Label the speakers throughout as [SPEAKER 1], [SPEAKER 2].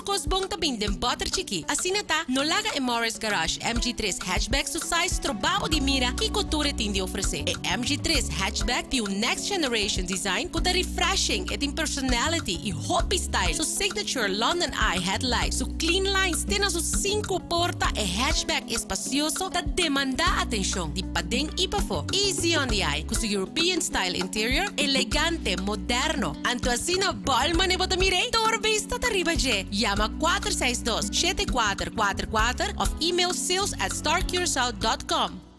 [SPEAKER 1] turcos bong tabing den butter chiki. Asinata, nolaga e Morris Garage MG3 hatchback su size trabaho di mira que couture tem de oferecer. E MG3 hatchback tem um next generation design com refreshing e tem personality e hobby style. Su signature London Eye headlight, su clean lines, tem su 5 porta e hatchback espacioso da demanda atenção de padeng ipafo. Easy on the eye, com su European style interior, elegante, moderno. Anto asina balman e botamire, torbista arriba je. Llama 462-7444 of email sales@starcuracao.com.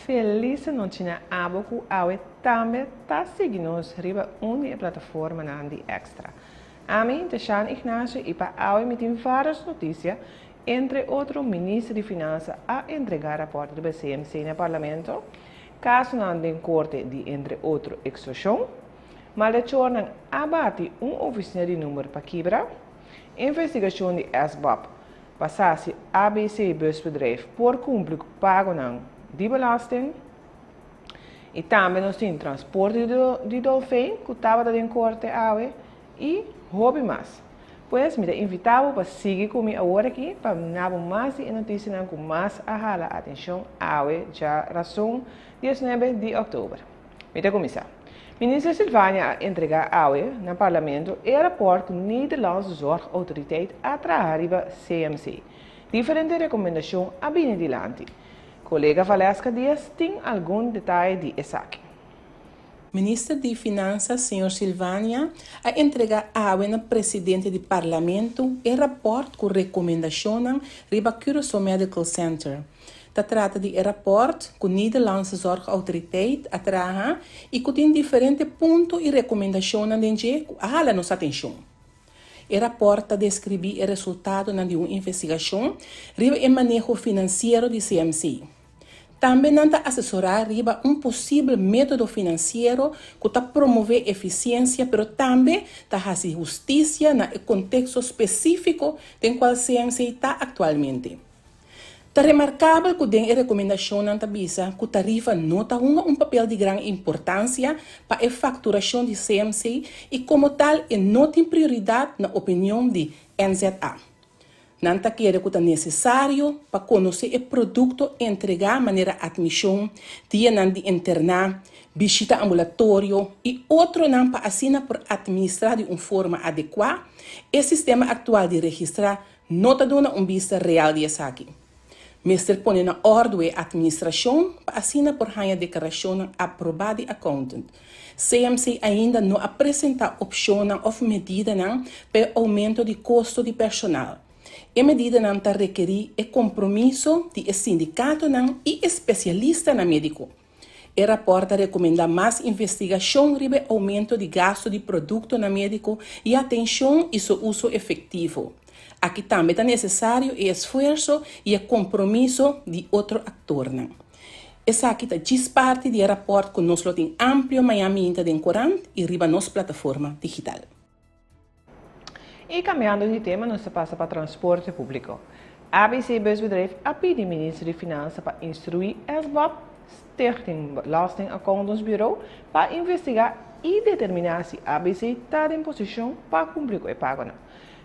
[SPEAKER 2] Feliz noite na aboku awe também tá seguindo-nos riba uma plataforma na Andi Extra. A mim, Tachan Ignacio e para awe me tem várias notícias, entre outros, o ministro de Finanças a entregar rapporto do CMC no Parlamento, caso não tem corte de, entre outros, extorsão, mas de tornam abate oficina de número para quebra, investigação de SBAP, passasse ABC busbedrijf por cumprir pago não de belasting. E também nós temos transporte de dolfim, que estava em corte awe, e hobby mais. Pois me invitava para seguir comigo agora aqui, para dar mais notícias com mais a atenção awe, já razão 19 de outubro. Me começar. Minister Silvania entregar awe no Parlamento e rapport com Nederlandse Zorgautoriteit através da CMC. Diferente recomendações a bem adiante. Colega Valesca Dias tem algum detalhe de ESAC.
[SPEAKER 3] Ministro de Finanças, Sr. Silvania, a entregar ao presidente do Parlamento e rapport com recomendação riba Curaçao Medical Center. Trata de rapport com Nederlandse Zorgautoriteit atraha e que tem diferentes pontos e recomendações que hala nossa atenção. O rapport descreve o resultado de uma investigação riba o manejo financeiro de CMC. Também não assessorar riba possível método financeiro que promove eficiência, mas também fazer justiça no contexto específico em qual CMC está atualmente. É remarcável que tem a recomendação na tabisa que a tarifa nota papel de grande importância para a facturação de CMC e como tal é nota em prioridade na opinião de NZA. Não quer que é necessário para conhecer o produto e entregar de maneira admissão, dia de internar, visita ambulatório e outro não para assinar por administrar de uma forma adequada, o sistema atual de registrar nota de uma vista real de aqui. Mestre põe na ordem a administração para assinar por a declaração aprovada de accountant. CMC ainda não apresenta opção ou medida para aumento de custo de personal. A medida não requer o compromisso de sindicato e especialista na médico. O rapporto recomenda mais investigação sobre aumento de gasto de produto na médico e atenção e seu uso efetivo. Aqui também é necessário o esforço e o compromisso de outro ator. Essa aqui diz parte do rapporto que nós temos amplo Miami de Corant e riba nossa plataforma digital.
[SPEAKER 2] E cambiando de tema, nós passa para transporte público. A ABC Busbedrijf a pedido ministro de Finanças para instruir SBAP, Stichting Belastingaccountantsbureau, para investigar e determinar se a ABC está em posição para cumprir o pago.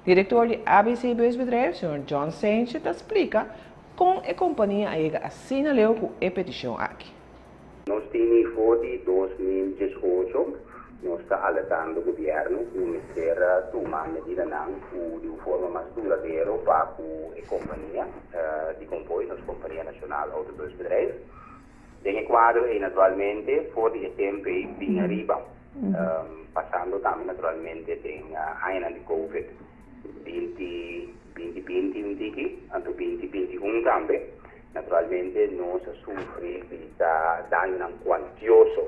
[SPEAKER 2] Diretor de ABC Busbedrijf, Sr. John Sanchez, explica como a companhia assinalou com a petição aqui.
[SPEAKER 4] Nós temos for de 2018, nós estamos alertando o governo para tomar medidas de forma mais duradoura para a companhia de comboio, nossa Companhia Nacional Autobusbedrijf. Nesse quadro, naturalmente, for de tempo bem arriba, passando também naturalmente tem a ano de Covid 2020, anto 2021 também. Naturalmente, nós sofremos dano quantioso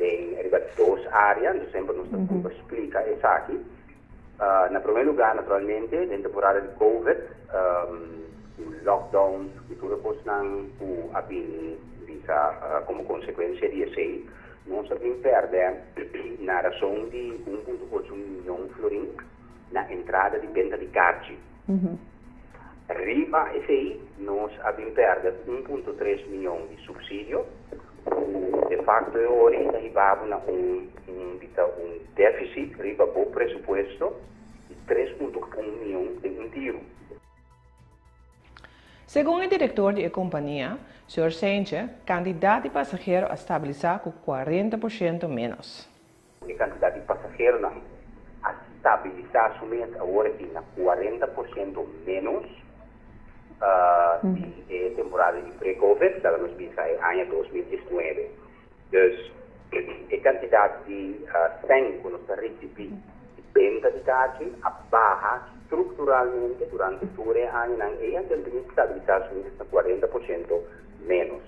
[SPEAKER 4] em duas áreas, sempre nos explica isso aqui. Na primeiro lugar, naturalmente, na temporada de Covid, lockdowns, que tudo postando a visa como consequência de isso, nós sabemos perder na razão de 1,8 milhão de florins na entrada de venda de carne. Riba esse aí, nós sabemos perder 1,3 milhão de subsídio. De facto, hoje arribamos a um déficit, riba bom pressuposto, de 3,1 milhão de tiro.
[SPEAKER 2] Segundo o diretor da companhia, Sr. Sainche, quantidade de passageiros a estabilizar com 40% menos.
[SPEAKER 4] A quantidade de passageiros a estabilizar somente agora aqui na 40% menos de temporada de pré-Covid, da nos visa ano 2019. Dus a quantidade de sangue que nós recebemos de venda de carne barra estruturalmente durante todo o ano e a tendência de estabilizar somente na 40% menos.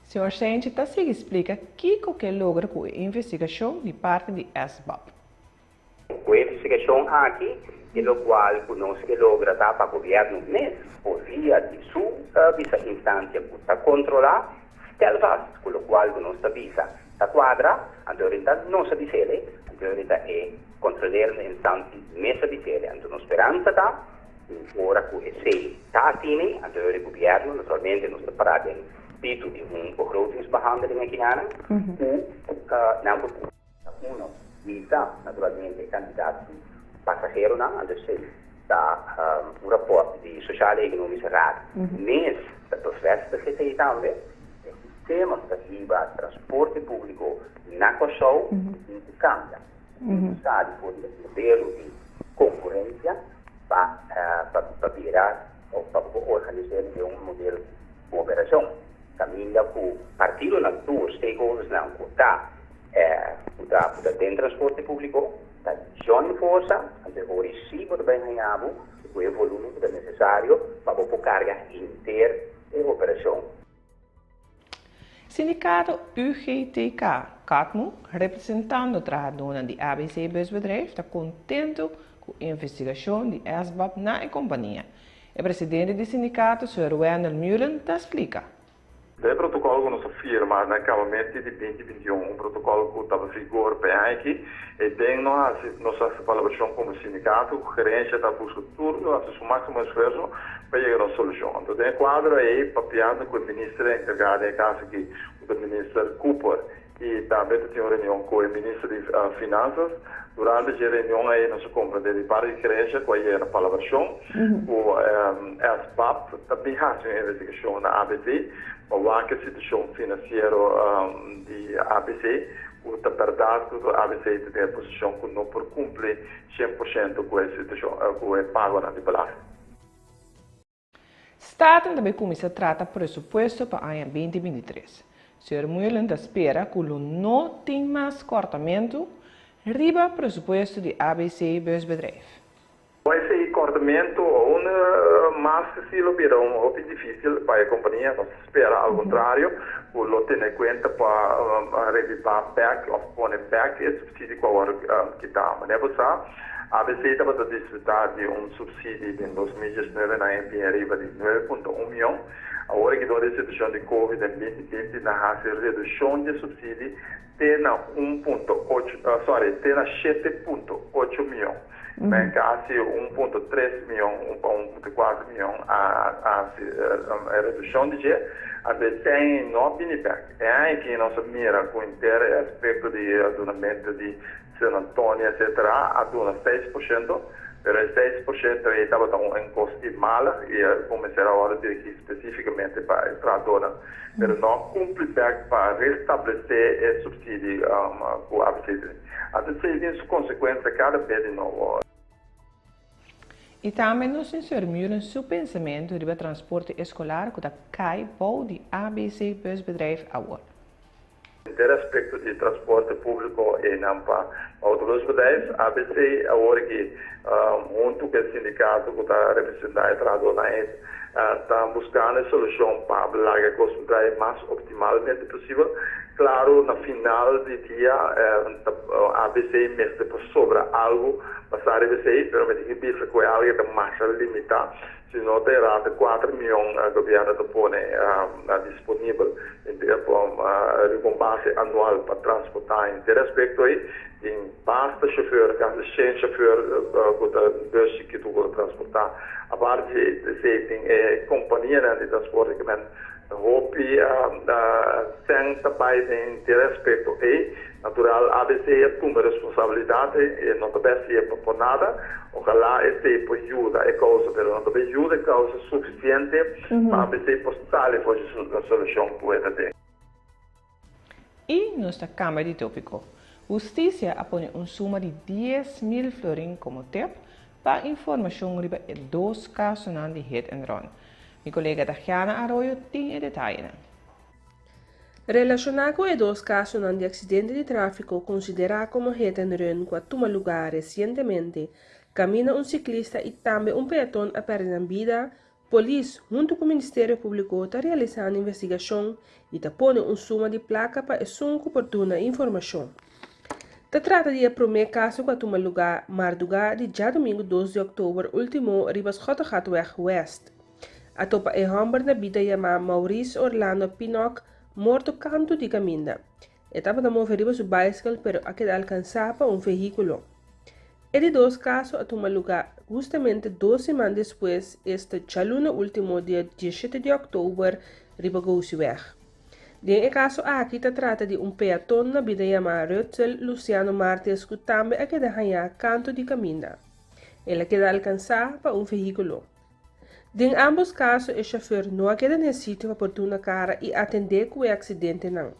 [SPEAKER 2] Sr. Sainche, se explica que logra com a investigação de parte de SBAP.
[SPEAKER 4] Com a investigação aqui, pelo qual nós que logra para o governo mesmo, por via de sua instância para controlar, estelvas, com o qual nós visa a quadra, a autoridade não se dice, a autoridade é controlar a instância mesa de dice, a nossa esperança está, ora com esse está assim, a autoridade do governo, naturalmente, nós estamos parados em título de begrotingsbehandeling aqui na visa, naturalmente, candidato passageiro na está rapport de sociale e economische raad. Mas dat bevestigt hij também het sistema de transporte público na Kosovo in cambia. Necessário por um modelo de concorrência para virar ou para organizar modelo de cooperação. Caminha com o partido na tour stakeholders na está dentro transporte público. Da gestione forza, o recibo do bem ganhado, o volume que é necessário para a carga inteira e operação.
[SPEAKER 2] Sindicato UGTK, CATMU, representando o trabalhador de ABC Busbedrijf, está contente com a investigação de SBAP na companhia. O presidente do sindicato, Sr. Wendel Mullen, explica.
[SPEAKER 5] O protocolo que nós firmamos no acabamento de 2021, protocolo que estava em vigor aqui, e tem nossa colaboração como sindicato, a gerência está buscando tudo, o máximo esforço para chegar a uma solução. Então, tem quadro aí, papiando com o ministro encarregado, em caso que o ministro Cooper, e também tem uma reunião com o ministro de Finanças. Durante a reunião aí, nós compreendemos para a gerência, com a colaboração, o SBAP também faz uma investigação na ABC, a situação financeira de ABC, o verdade que a ABC tem a posição que não por cumprir 100% com a situação, com o pago na belasting.
[SPEAKER 2] Staten também começa a tratar pressuposto para o ano 2023. Sr. Mullen espera que não tem mais cortamento riba pressuposto de ABC Busbedrijf.
[SPEAKER 5] Esse cortamento mais se lo virá difícil para a companhia, nós espera ao contrário, o lo tem em conta para revisar back, ou pôr back e subsídio que está a negociar. A ABC estava a desfrutar de subsídio em 2019 na MP arriba de 9,1 milhão. Agora que toda a situação de Covid em 2020 na redução de subsídio tem na 7,8 milhão. Quase 1,3 milhão, 1,4 milhão a redução de G. A tem no Pinipac. É aí que nós mira com o inteiro aspecto de adunamento de San Antonio, etc., aduna 6%, pero 6% estava em custo mal e começar a hora de especificamente para a dona. Pero não cumpre para restabelecer o subsídio com a ABC. A ABC tem sua consequência cada vez de novo.
[SPEAKER 2] E também nos Sr. Mullen seu pensamento sobre o transporte escolar que cai para de ABC Busbedrijf agora.
[SPEAKER 5] O aspecto de transporte público e para outros bedrijven, ABC agora que junto com o sindicato que está representando a trabalhador están buscando solución para la concentrar más optimalmente posible. Claro, na final do dia, a ABC mesmo sobra algo, mas a ABC, pero me dice que foi algo que mais limitado, se não terá de 4 milhões o governo de pôr disponível com base anual para transportar. Em respeito aí, em basta chauffeur, caso sem chauffeur, que tu vai transportar. A parte de tem companhia de transporte que hoop sem também de respeito e natural ABC assume responsabilidade e não deve ser por nada. Ojalá este por ajuda é causa, mas não deve ajuda é causa suficiente para ABC postar a solução para ter.
[SPEAKER 2] E nossa Câmara de Tópico, Justiça apõe suma de 10.000 florins como tempo para informação sobre 2 casos de hit and run. Meu colega Tatiana Arroyo tem detalhes.
[SPEAKER 6] Relacionado com os 2 casos de acidente de tráfico considerado como hit and run que tomou lugar recentemente, caminha ciclista e também peatão a perder a vida, polícia, junto com o Ministério Público, está realizando investigação e está pondo suma de placa para assumir oportuna informação. Se trata de primeiro caso que tomou lugar madrugada de já domingo 12 de outubro, último, ribas Gottegatweg West. A topa é homem na vida chamado Maurice Orlando Pinnock, morto canto de caminho. Estava a mover riba su bicycle, pero a quedar alcançava veículo. E de 2 casos a tomar lugar justamente 2 semanas depois, este chaluna último dia 17 de outubro, riba Gouseweg. De caso aqui se trata de peatão na vida chamado Rutzel Luciano Martins, que também a quedar canto de caminho. Ele queda alcançava veículo. Em ambos casos, o chauffeur não queda no sítio oportuno cara e atender com o acidente não.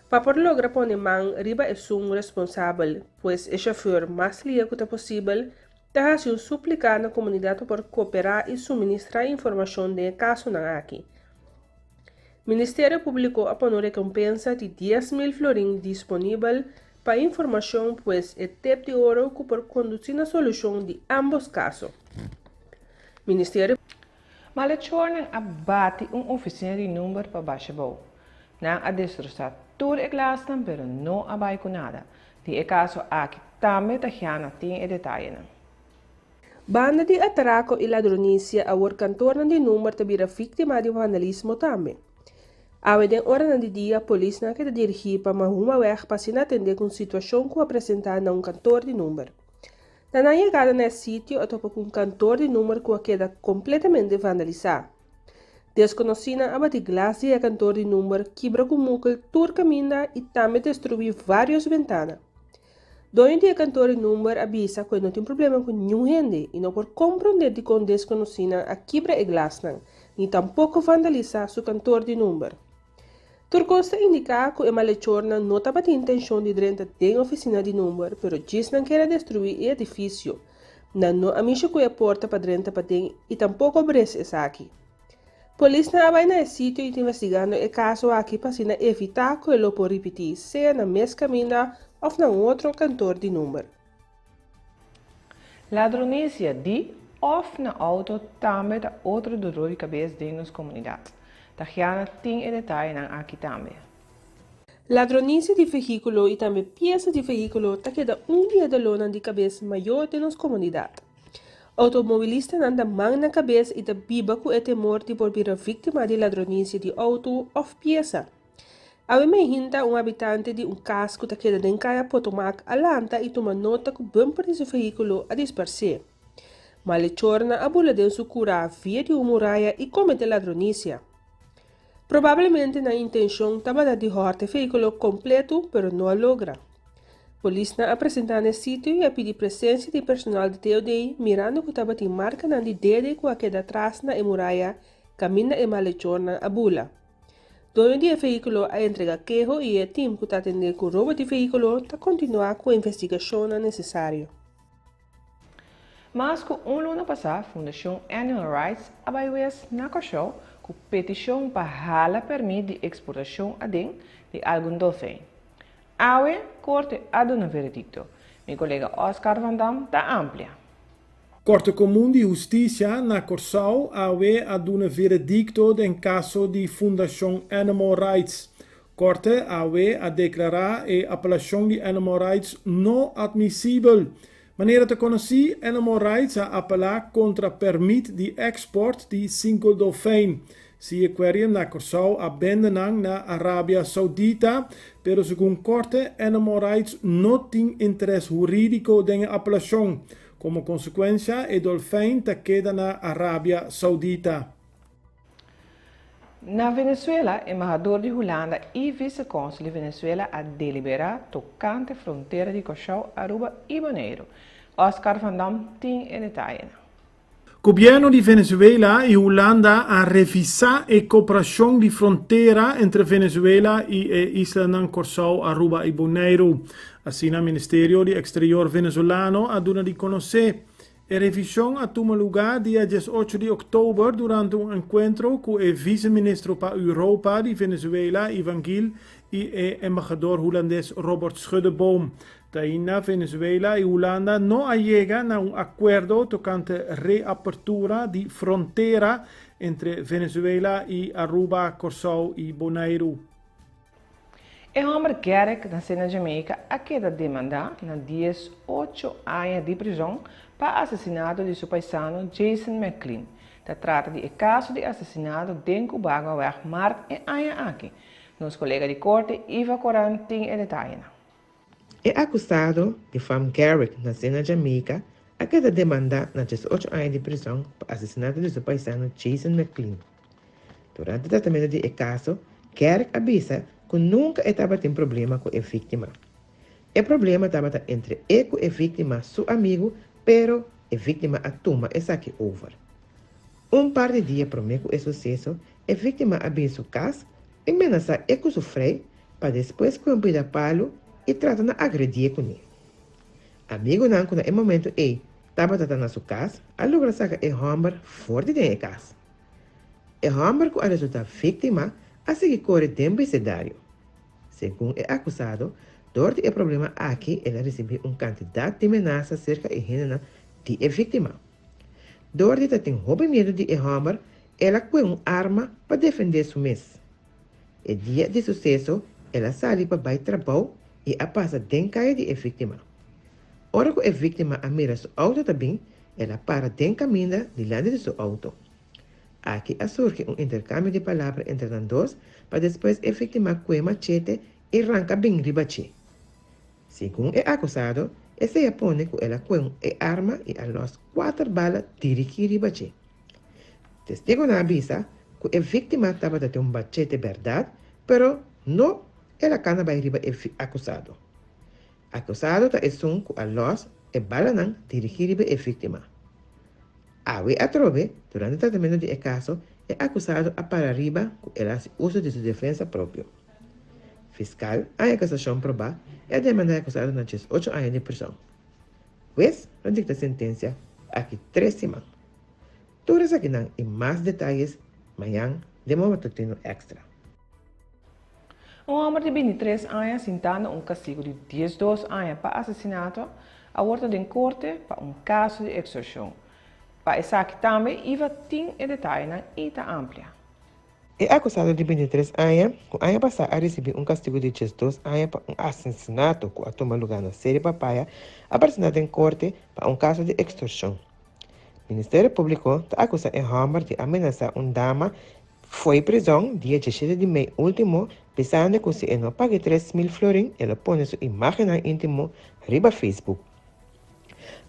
[SPEAKER 6] Para por lograr poner mão riba é um responsável, pois o chauffeur mais liado que possível, está a suplicar na comunidade por cooperar e suministrar informação de caso não aqui. O Ministério Público aponou recompensa de 10.000 florins disponível para informação, pois é tempo de ouro que por conduzir a solução de ambos casos. Ministério
[SPEAKER 2] Malachornang abate oficina de número para Bachabou. Nang a destroçar tudo e glastan, pero não abai com nada. De caso aqui também Tatiana tem detalhes.
[SPEAKER 6] Banda de atraco e ladronícia a cantor de número de vira vítima de vandalismo também. Ao den hora de dia, a polícia que dirigir para uma weg para se atender com situação que apresentar a cantor de número. Na chegada nesse sítio, a topa com cantor de número que queda completamente vandalizado. Desconhecida a bater glass de cantor de número, quebra com muckel, tur caminha e também destruiu várias ventanas. Doente a cantor de número avisa que não tem problema com nenhum gente e não por compreender de com desconhecida a quebra e glass não, nem tampouco vandalizar seu cantor de número. Turcosta indica que o malhechor não estava com intenção de dentro da oficina de número, pero diz não quer destruir o edifício. Não amisha que a porta para dentro para dentro e tampouco obrece essa aqui. Polícia vai no sítio e investigando o caso aqui para evitar que ele pode repetir, seja na mesma caminho ou na outro cantor de número.
[SPEAKER 2] Ladronícia de ou na auto também da outro dor de cabeça de nossa comunidade. Tatiana tem detalhes aqui também.
[SPEAKER 6] Ladronícia de veículo e também peças de veículo está queda dia de lona de cabeça maior de nossa comunidade. Automobilista anda mão na cabeça e da biba com o temor de por vir vítima de ladronícia de auto ou peça. Ao imaginar habitante de casco que queda em caia potomac alanta e toma nota que o bumper de seu veículo a dispersar. Malhechorna a bula de su cura via de muralha e comete ladronícia. Provavelmente na intenção estava de horte veículo completo, pero não a logra. Polícia apresentou no sítio e a pedir presença de personal de TOD, mirando que estava de marca na de dedo que queda atrás na muralha, caminha e malhechorna a bula. Dono de veículo a entrega queijo e o time que está atendendo com roubo de veículo está continuando com a investigação necessária.
[SPEAKER 2] Mas com luna passada, a Fundação Animal Rights abaiu-se na show com petição para hala permite de exportação a de algum dolfim. Awe corte a do veredicto. Meu colega Oscar Van Dam da amplia.
[SPEAKER 7] Corte Comum de Justiça na Corsau ave ad un veredicto em caso de Fundação Animal Rights. Corte ave a declarar a apelação de Animal Rights não admissível. Maneira te conheci, Animal Rights a apelar contra permit de export de 5 dolfijn. Si aquarium na Corsau abandonan na Arábia Saudita, pero segundo Corte, Animal Rights não tem interesse jurídico na apelação. Como consequência, o dolfijn te queda na Arábia Saudita.
[SPEAKER 2] Na Venezuela, o embajador de Holanda e vice-cônsul de Venezuela a deliberar tocante a fronteira de Corsau, Aruba e Bonaire. Oscar Van Dam tem detalhes.
[SPEAKER 7] Governo de Venezuela e Holanda a revisar a cooperação de fronteira entre Venezuela e a isla de Corsau, Aruba e Bonaire. Assim, o Ministério de Exterior venezuelano a dado de conhecer. A revisão a tomar lugar dia 18 de outubro durante um encontro com o vice-ministro para a Europa de Venezuela, Ivan Gil, e o embaixador holandês Robert Schuddeboom. Taina, Venezuela e Holanda não chegam a um acordo tocante a reapertura de fronteira entre Venezuela e Aruba, Corsau e Bonaire.
[SPEAKER 2] O homem Garrick, nascido na Jamaica, acaba de demandar na 18 anos de prisão para assassinato de seu paisano Jason McLean. Se trata de caso de assassinato dentro do bairro Mark em Anha-Aki. Nosso colega de corte, Iva Coran, tem detalhes.
[SPEAKER 8] É acusado de Fam Garrick, nascido na Jamaica, acaba de demandar na 18 anos de prisão para assassinato de seu paisano Jason McLean. Durante o tratamento do caso, Garrick avisa que nunca estava tendo problema com a vítima. O problema estava entre ele e a vítima, seu amigo, pero a vítima a toma e saque over. Par de dias para o sucesso, a vítima abriu sua casa e ameaçou ele com seu freio para depois cumprir a palo e trata de agredir com ele. Amigo não, quando no momento ele estava tratando na sua casa, a logra sacar o homem fora de casa. O homem que resulta vítima a seguir corre dentro do cenário. Segundo o acusado, durante o problema aqui, ele recebeu uma quantidade de ameaças cerca de gênero de a vítima. Durante ter medo de o homem, ela com uma arma para defender seu mês. O dia de sucesso, ela saiu para o trabalho e a passa dentro de a vítima. Ora que a vítima a mira seu auto também, ela para dentro caminho diante de seu auto. Aqui surge um intercâmbio de palavras entre os dois, para depois a vítima com machete e arranca bem ribache. Segundo o acusado, esse põe que ela com a arma e a los 4 balas dirigir ribache. Testigo na avisa que a vítima estava de um machete verdade, pero não ela cana vai riba o acusado. Acusado está assume que a los e bala não dirigir riba a vítima. Awe a trove, durante o tratamento do caso, é acusado a para riba que ela se usa de sua defesa própria. Fiscal, a acusação proba e a demanda acusado na 18 anos de prisão. Juiz, não dicta sentença aqui 3 semanas. Todas aqui não e mais detalhes, amanhã, de Matutino Extra.
[SPEAKER 2] Um homem de 23 anos sentando um castigo de 12 anos para assassinato, a volta em corte para um caso de extorsão. Para essa aqui também, Iva tem detalhes na ita ampla.
[SPEAKER 8] É acusado de 23 anos, que ano passado a receber um castigo de 12 anos para um assassinato que a toma lugar na série Papaya, apresentado em corte para um caso de extorsão. O Ministério Público está acusando o homem de ameaçar uma dama, foi prisão dia 17 de maio último, pensando que se ele não paga 3.000 florins, ele põe sua imagem íntimo riba Facebook.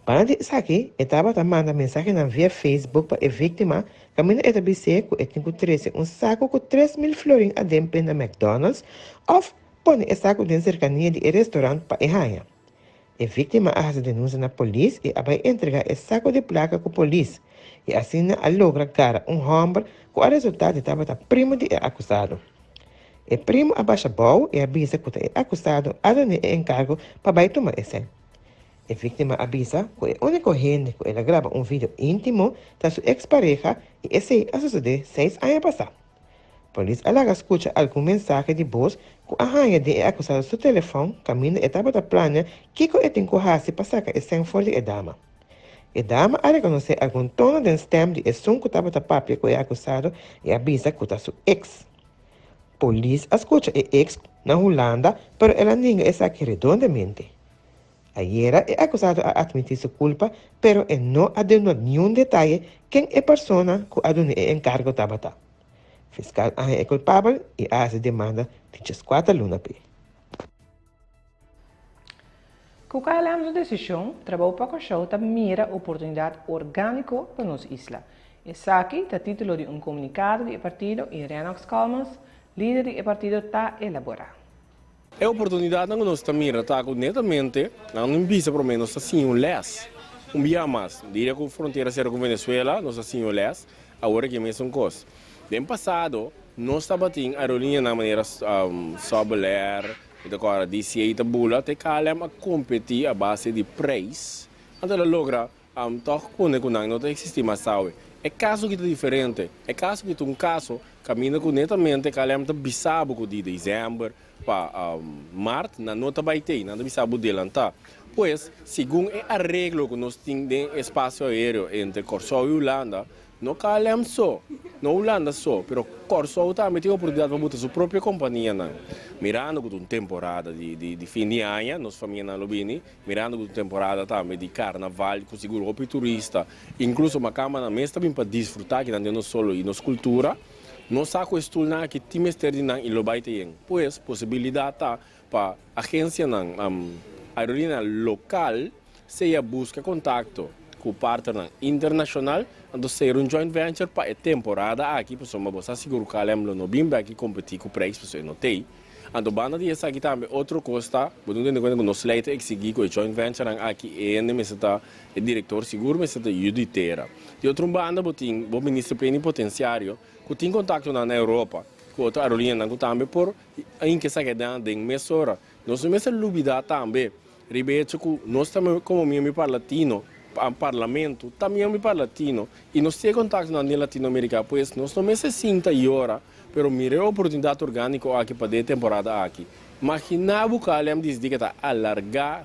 [SPEAKER 8] Para isso aqui, estava mandando mensagem via Facebook para a vítima, caminho estabelecer que ele encontrasse um saco com 3.000 florins a dentro na McDonald's, ou põe o saco de cercania de restaurante para a rainha. A vítima faz denúncia na polícia e vai entregar o saco de placa com a polícia, e assim a logra cara um homem que o resultado estava primo de acusado. O primo abaixa a boa e avisa que o acusado a dar encargo para tomar esse. A vítima avisa que o único gente que ela grava um vídeo íntimo da sua ex-pareja e esse a suceder 6 anos passados. A polícia alaga escuta algum mensagem de voz que a rainha de acusado seu telefone caminho e estava da plana que ele tem que correr para sacar esse fora de dama. E dama a reconocer algún tono de stem de esun que estaba papia que é acusado e avisa que está su ex. Polícia escuta o ex na Holanda, pero ela ninguém está aqui redondamente. Ayer é acusado a admitir sua culpa, pero não deu nenhum detalhe quem é a pessoa que adune o encargo estava. Fiscal é culpável e hace demanda de 4 lunas.
[SPEAKER 2] Com a decisão, trabalho para o show mira oportunidade orgânica para nossa isla. Esse aqui é o título de comunicado do partido e Renox Kalmans, líder do partido, está elaborado.
[SPEAKER 9] É oportunidade que nós também atacamos netamente, não visa pelo menos assim les. Dia mais, diria que a fronteira será com Venezuela, nós assim les, agora que é mesmo coisa. No passado, nós estávamos a aerolinha na maneira Sobeler, e agora DCA e bula, te calham a competir a base de preço, então ela logra toque com não existe mais sabe. É caso que é diferente, é caso que um caso caminha com netamente calham a bisabo de dezembro para março, não vai ter, não bisabo de lançar. Pois, segundo o arreglo que nós temos de espaço aéreo entre Corsol e Holanda, não calham só, não Holanda só, mas Corsol também tem a oportunidade de botar sua própria companhia. Mirando com uma temporada de fim de ano, nós família na Lubini, mirando com uma temporada também de carnaval, com seguro o turista, incluso uma câmara mesmo também para desfrutar que não só e nossa cultura, nós saco estudar que times terdinan e lo baiteien, pois possibilidade para agência aerolínea local se busca contato com o partner internacional, então ser joint venture para a temporada aqui, para você seguro que lembro no bimba aqui competir com o preço, você não tem. Então, banda de essa aqui também outra costa, você não tem conta que nós leite exigir com o joint venture aqui mas está o diretor seguro, mas está juditeira. De outra banda, o ministro plenipotenciário, que tem contato na Europa, com outra aerolínea também por em que sai dentro de mesora. Nós temos lubida também, ribeto que nós também como membro latino parlamento também é latino e nós temos contato na Latinoamérica, pois nós não se sinta agora, pero mire a oportunidade orgânica aqui para a temporada aqui. Imaginava que a diz que está alargar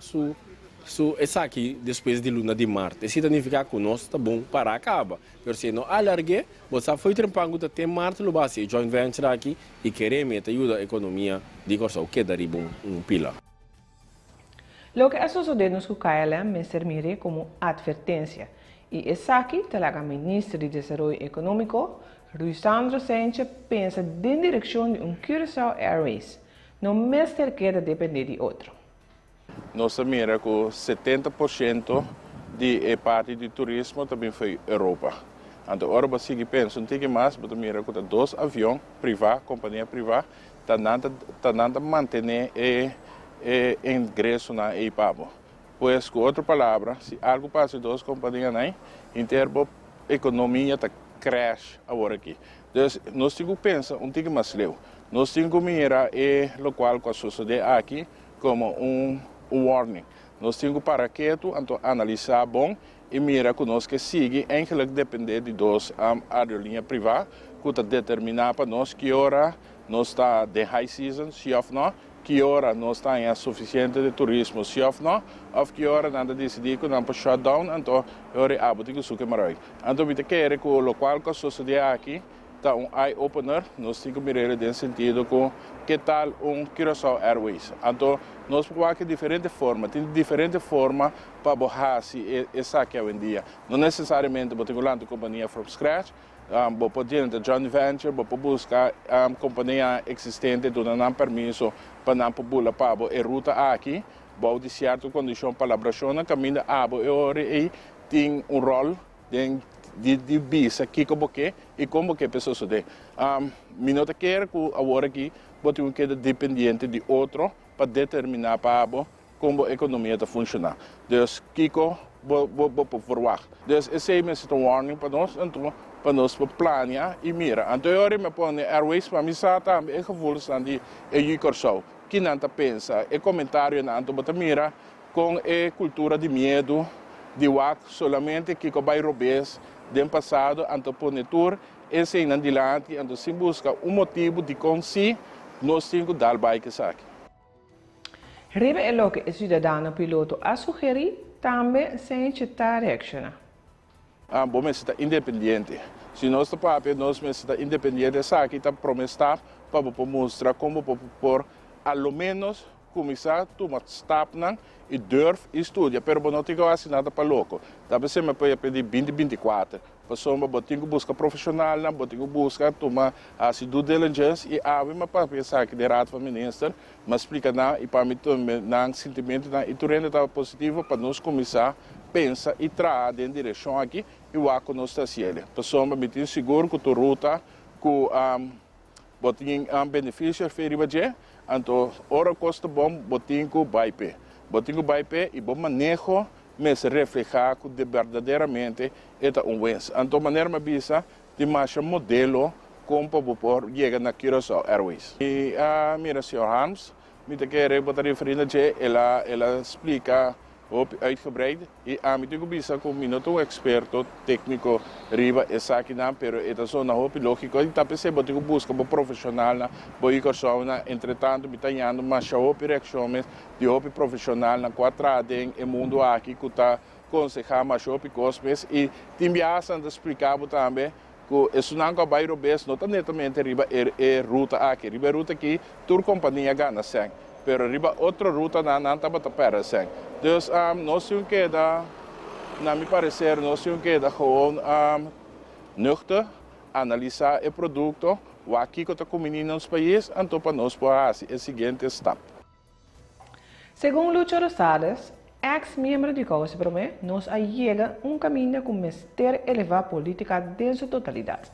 [SPEAKER 9] essa aqui depois de luna de Marte. Isso significa que nós está bom para acabar. Mas se não alargue, você foi trampando até Marte, lo base joint venture aqui e queremos ajuda a economia de Corsol, que daria um pila.
[SPEAKER 2] Lo que sucedeu com o KLM me servirá como advertência. E essa aqui, o ministro de Desenvolvimento Econômico, Rui Sandro Sánchez, pensa na direção de Curaçao Airways, não mais ter que depender de outro.
[SPEAKER 10] Nós miramos que 70% de parte do turismo também foi Europa. Então, agora você pensa um pouco mais, mas mira que 2 aviões privados, companhia privada, está manter o ingresso na EIPABO. Pois, com outra palavra, se algo passa em 2 companhias, em termos de economia, está crash agora aqui. Então, nós temos que pensar um pouco mais leu. Nós temos que mirar o local que sucede aqui como um warning. Nós temos que parar quieto, então analisar bom e mirar que nós que sigue, eigenlijk depender de 2 aerolíneas privadas, que está determinar para nós que hora nós está de high season, se ou não, que hora nós está em suficiente de turismo, se ou não, ou que hora nós decidir que nós para shutdown, então hora a botica suque marai. Então me quer que o local que sucede aqui está eye-opener, nós temos que mirar no sentido que tal Curaçao Airways. Então, nós podemos ter diferentes formas, tem diferentes formas para borrar essa aqui hoje em dia. Não necessariamente vou ter uma companhia from scratch, vou poder ter joint venture, vou buscar companhia existente, dando permisso para não publicar para a ruta aqui, vou de certa condição para a colaboração, caminho e tem rol de visa aqui como que e como que pessoas de minota quer que agora aqui pode um que dependente de outro para determinar para como a economia está funcionar. Então, Kiko vou forward. Então, esse é um warning para nós, então para nós planear e mira. Então, eu me põe Airways para mim também é gevoel de Corsol. Que não pensa, é comentário na então mira com a cultura de medo de WAC solamente que vai robês do passado, então por esse em adiante, então se busca motivo de conseguir nós temos que dar o que saque.
[SPEAKER 2] Ribe é o que o cidadão piloto a sugerir também sem citar reacciona.
[SPEAKER 10] Bom, mas está independente. Se nós estamos independente, sabe que está promessa para mostrar como por ao menos começar a tomar step e durf estudar, mas não tem que fazer nada para louco. Talvez você me pode pedir 2024. Pessoa me botinho busca profissional, botinho busca tomar a due diligence e a mim para pensar que de rato para ministro, mas explica na e para mim também na sentimento na e tudo está positivo para nós começar pensa e trazer em direção aqui e o que nós está fazendo. Pessoa me tem seguro que tu ruta com botinho benefício feriba je, então ora custa bom botinho com bype. Botinho bype e bom manejo mas reflejar que verdadeiramente é win. Então, maneira me bisa de mais modelo como para chegar na Curaçao Airways. E mira, senhor Hans, me quer botar referir que ela explica uitgebreid e a mim digo bisa com minuto experto técnico riba essa aqui não, pero é só na hope lógico e tá pensando que busca um profissional na boi persona entretanto me tanhando mas a hope reações de hope profissional na quadrada em mundo aqui que tá aconselhar mais hope cosmes e timbiação de explicar também que isso não vai robes não tá netamente riba é ruta aqui riba ruta aqui tur companhia gana sem pero riba outra ruta não tá para perder sem. Dus nós temos que dar, na meu parecer, nós temos que dar gewoon nuchter, analisar o produto, o que está comendo nos países, então para nós fazer o seguinte step.
[SPEAKER 2] Segundo Lucho Rosales, ex-membro de Causa Promé, nos allega caminho com mestre elevar a política de sua totalidade.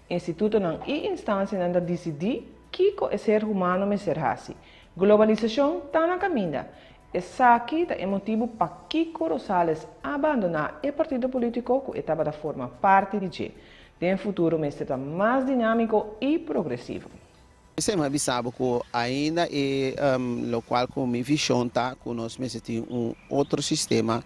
[SPEAKER 2] Instituto não é instância para decidir que é ser humano e ser raci. Globalização está na caminho. Essa aqui é o motivo para Kiko Rosales abandonar o partido político que estava da forma parte de G. Tem um futuro mais dinâmico e progressivo.
[SPEAKER 11] Você me sabe que ainda é local com minha visão tá que nós temos outro sistema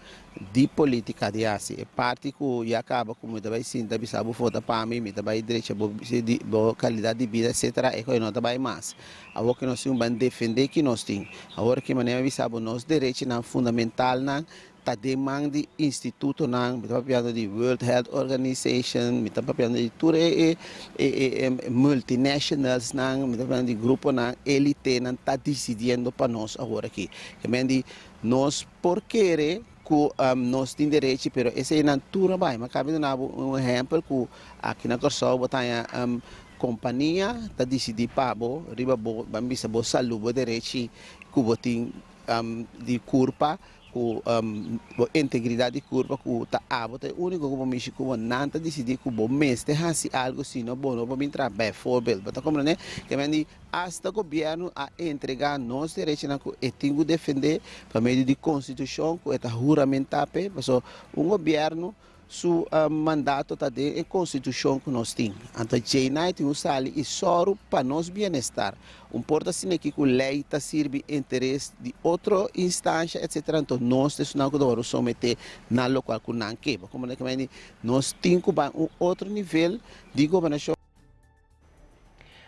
[SPEAKER 11] de política de assim é parte que já acaba como também sim também sabe foda para mim também direito de boa qualidade de vida etc é que não também mais agora que nós vamos defender que nós temos agora que maneira sabe nós direito na fundamental na tá demanda de instituto na me tá falando de World Health Organization me tá falando de tudo multinationals na me tá falando de grupo na elite na tá decidindo para nós agora aqui que mende nós por querer que nós temos direito, mas essa é a natura, mas cabe dar exemplo que aqui na Curaçao botanha companhia está decidindo para riba bambisa bo saúde direito que botin de curva com integridade de curva que está abota o único que me chico não está decidindo que bom mês te hasi algo assim não bom não para mim trabalhar forbil mas tá como né que me hasta o governo a entregar nós direitos na que tenho defender para meio de constituição que está juramentada para governo su mandato tá de constituição que nós temos. Então, Jainai tem usali e soro para nós bem-estar. Importa assim que a lei tá serve interesse de outra instância, etc. Então, nós temos não que devemos someter na local que não quer. Como é que nós temos outro nível de governação.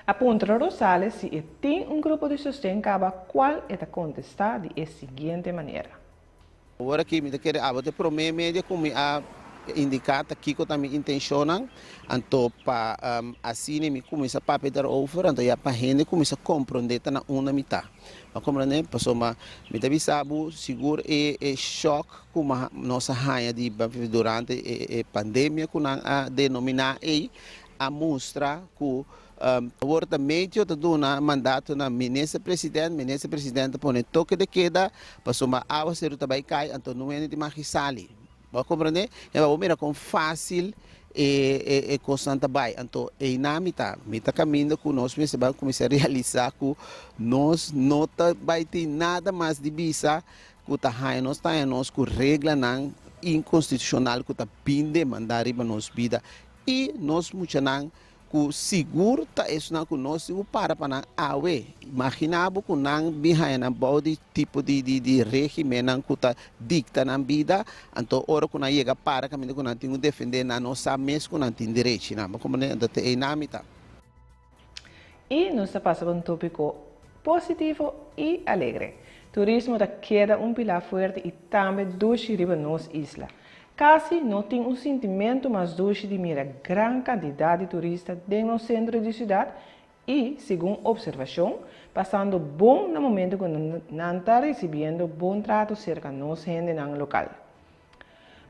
[SPEAKER 2] Apunta Rosales se tem grupo de sustento qual é a contestar de seguinte maneira.
[SPEAKER 11] Agora que me quer abote pro média como a indicata que eu também intencionam então para assim me começa a papel over então já para gente começa a compreender tá na uma metade mas como né passou mas me deve saber seguro é choque como nossa rainha de durante a pandemia que a denominar a mostra que agora meio da dona mandato na ministro presidente põe toque de queda passou mas a ser também cai então não é de magisali vai compreender? É uma maneira com fácil e constante vai. Então, é na metade caminho que nós vamos começar a realizar que nós não vai ter nada mais de bisa que está aí nós tá nós com regra não inconstitucional que está pinde mandar para nós vida e nós muito não que seguro tá isso não que nós para na awe imaginava que não biha na body tipo de regime não que tá dicta na vida então ora que não chega para caminho que não tem defender na nossa mês que não tem direito não como né até é na mita
[SPEAKER 2] e nós passa por tópico positivo e alegre. Turismo queda um pilar forte e também doce riba nos isla. Casi não tem um sentimento mais doce de mira grande quantidade de turistas dentro do centro da cidade e, segundo observação, passando bom no momento quando não está recebendo bom trato cerca de nós gente no local.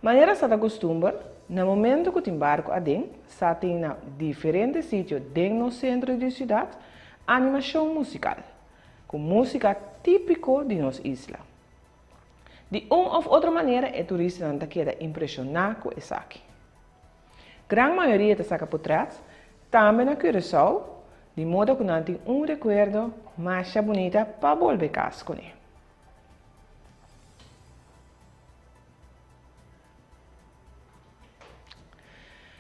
[SPEAKER 2] Maneira se acostuma, no momento que o embarco adem, se tem na diferentes sítios dentro do centro da cidade, animação musical, com música típica de nossa isla. De uma ou outra maneira, o turista não queda impressionado com isso aqui. Grande maioria está saca por trás, também na Curaçao, de modo que não tem um recuerdo mais bonito para volver casa com ele.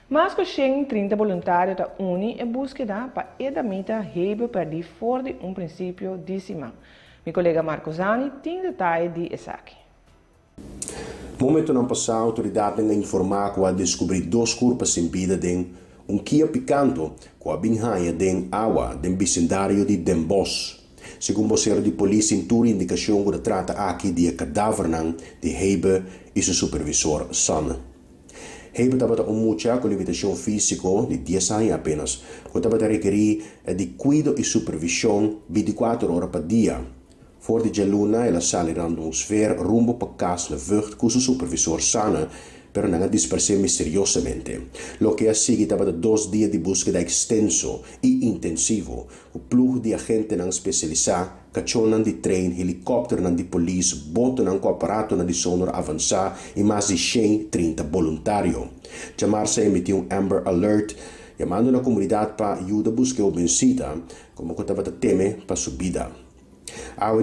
[SPEAKER 2] Mas que 30 voluntários da Uni em búsqueda para a meta hebe perdi fora de um princípio de semana. Meu colega Marco Zani tem detalhes de isso aqui.
[SPEAKER 12] Momento não passar, a autoridade ainda informar que a descobrir 2 corpos sem vida em Kia Picanto, com a binhaia de água do vecindário de Den Bosch. Segundo o vocero de polícia, em toda indicação que trata aqui de cadáver de Hebe e seu supervisor San. Hebe estava a mucha com limitação física de 10 anos apenas, que estava a requerir de cuidado e supervisão 24 horas por dia. Voor de Luna, ela sale rando um sfera rumbo para casa na vlucht com seu supervisor Sana, pero não dispersou misteriosamente. Lo que assim estava 2 dias de búsqueda extenso e intensivo, o plug de agente não especializado, cachonan de trem, helicóptero de polícia, bote com aparato de sonar avançado e mais de 130 voluntários. Chamar-se emitiu Amber Alert, chamando a comunidade para ajuda a buscar o vencida, como que estava teme para subida.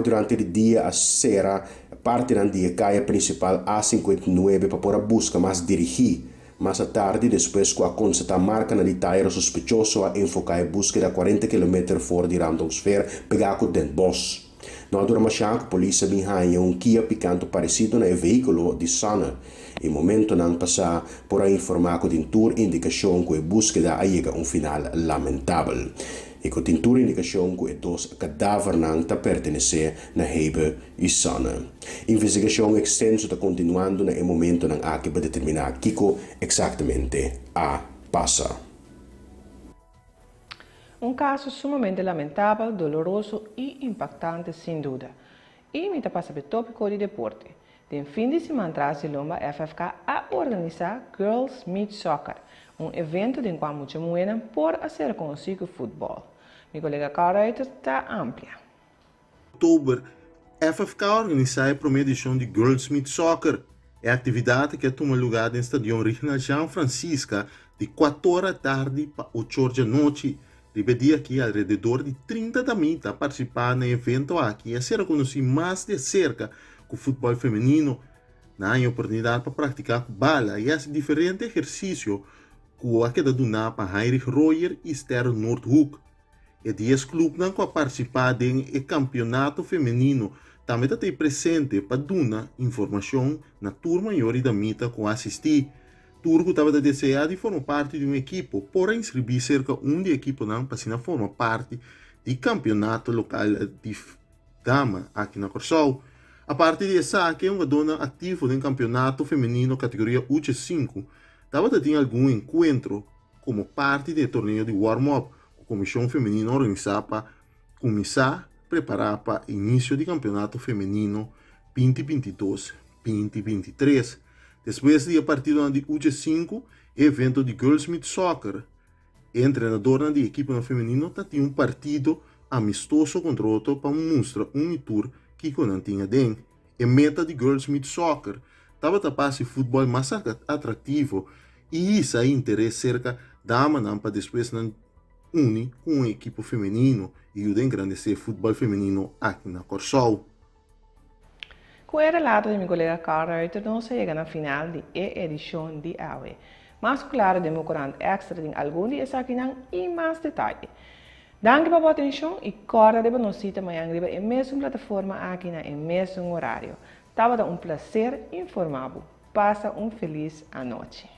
[SPEAKER 12] Durante o dia, a sera, parte da caia principal A59 para pôr a busca mais dirigir. Mais à tarde, depois que a constata marca na detalhe sospechoso a enfocar a busca a 40 km fora de Randonsfeer, pegar com Den Bosch. Não dura mais a polícia binhaia um Kia Picanto parecido no veículo de Sana. Em momento não passar por a informar que tintur indicação que a busca a chega um final lamentável. E com tintura indicação que os cadáveres não pertencem na Hebe e Sana. Investigação extensa está continuando no momento não há que determinar Kiko exatamente a passa.
[SPEAKER 2] Um caso sumamente lamentável, doloroso e impactante sem dúvida. E me passa para o tópico de deporte. De fim de semana atrás, a FFK a organizar Girls Meet Soccer, um evento de qual muita moeda por ser conhecido futebol. Meu colega Carl está amplia.
[SPEAKER 13] Em outubro, a FFK organiza a primeira edição de Girls Meet Soccer. É a atividade que toma lugar no estádio regional Jean Francisca de 4 horas da tarde para 8 horas da noite. Ripetia aqui, alrededor de 30 também a participar no evento aqui a ser conhecido mais de cerca com o futebol feminino. Na oportunidade para praticar bala e esse diferente exercício que a queda do para Heinrich Royer e Esther Nordhoek. E 10 clubes não participar do campeonato feminino também está presente para dar informação na turma maior da mita com assistir. Turco estava desejado de formar parte de uma equipe, porém inscrever cerca de equipe não para se formar parte do campeonato local de dama aqui na Curaçao. A partir desse aqui é uma dona ativa no campeonato feminino categoria U5. Estava tendo algum encontro como parte do torneio de warm-up. A comissão feminina organizada para começar a preparar para o início do campeonato feminino 2022-2023. Depois de a partida de U5, evento de Girls Meet Soccer. A treinadora da equipe feminina tinha um partido amistoso contra outro para mostrar um tour que não tinha dentro. A meta de Girls Meet Soccer estava a passar futebol mais atrativo e isso aí interesse cerca da manhã para depois não unir com a equipe feminino e ajudar a engrandecer o futebol feminino aqui na Curaçao.
[SPEAKER 2] Com o relato de meu colega Carl Reuter, não se chega na final de edição de AWE. Mas claro, de meu corante extra em algum dia aqui e mais detalhes. Danke pela atenção e corda de nos cita amanhã em mesma plataforma aqui na mesmo horário. Estava um prazer informar. Passa feliz noite.